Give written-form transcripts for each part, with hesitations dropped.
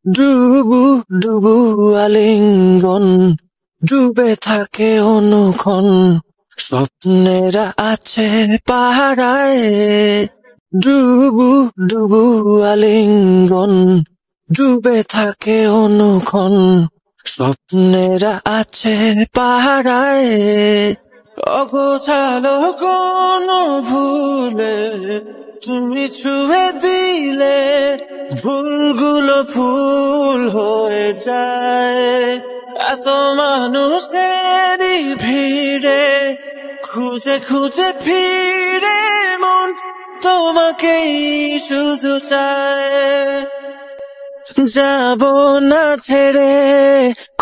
ডুবু ডুবু আলিঙ্গন ডুবে থাকে অনুক্ষণ স্বপ্নেরা আছে পাহারায়। ডুবু ডুবু আলিঙ্গন ডুবে থাকে অনুক্ষণ স্বপ্নেরা আছে পাহারায়। অগোছালো কোনো ভুলে তুমি ছুঁয়ে দিলে ভুলগুলো ফুল হয়ে যায়। এত মানুষেরই ভিড়ে খুঁজে খুঁজে ফিরে মন তোমাকেই শুধু চায়। যাব না ছেড়ে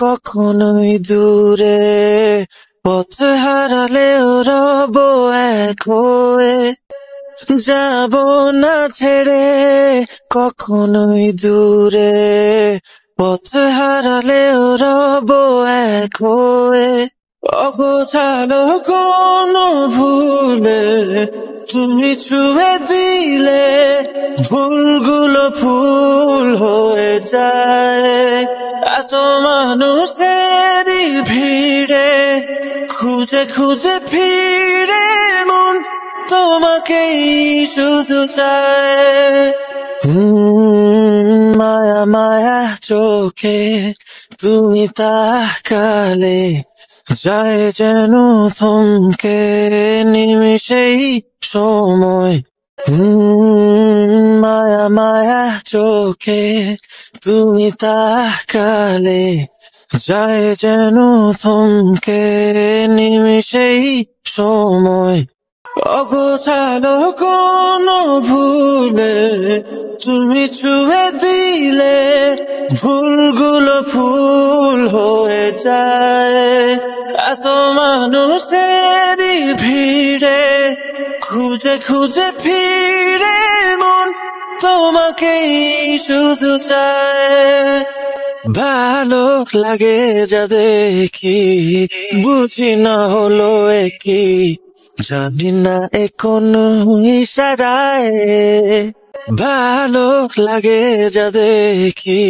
কখনোই দূরে, পথ হারালেও রব এক হয়ে। যাব না ছেড়ে কখনোই দূরে, পথ হারালেও রব এক হয়ে। অগোছালো কোনো ভুলে তুমি ছুঁয়ে দিলে ভুলগুলো ফুল হয়ে যায়। এত মানুষেরই ভিড়ে খুঁজে খুঁজে ফিরে মন তোমাকেই শুধু চায়। মায়া মায়া চোখে তুমি তাকালে যায় যেন থমকে নিমিষেই সময়। মায়া মায়া চোখে তুমি তাকালে যায় যেন থমকে নিমিষেই সময়। অগোছালো কোনো ভুলে তুমি ছুঁয়ে দিলে ভুলগুলো ফুল হয়ে যায়। এত মানুষেরই ভিড়ে খুঁজে খুঁজে ফিরে মন তোমাকেই শুধু চায়। ভালো লাগে যা দেখি বুঝি না হলো একই, জানি না এ কোন ইশারায়। ভালো লাগে যা দেখি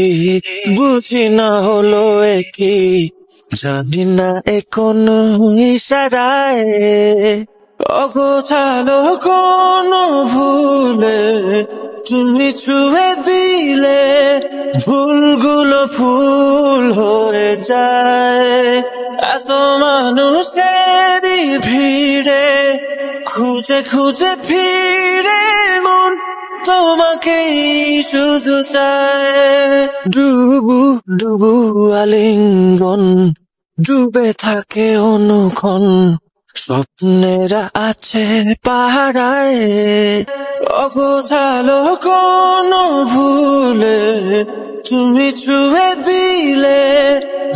বুঝি না হলো একই, জানি না এ কোন ইশারায়। অগোছালো কোনো ভুলে তুমি ছুঁয়ে দিলে ভুলগুলো ফুল হয়ে যায়। এত মানুষেরই ভিড়ে খুঁজে খুঁজে ফিরে মন তোমাকেই শুধু চায়। ডুবু ডুবু আলিঙ্গন ডুবে থাকে অনুক্ষণ স্বপ্নেরা আছে পাহারায়। অগোছালো কোনো ভুলে তুমি ছুঁয়ে দিলে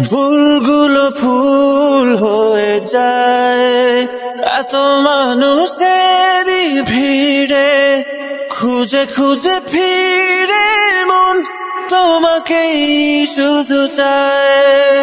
ভুলগুলো ফুল হয়ে যায়। এত মানুষেরই ভিড়ে খুঁজে খুঁজে ফিরে মন তোমাকেই শুধু চায়।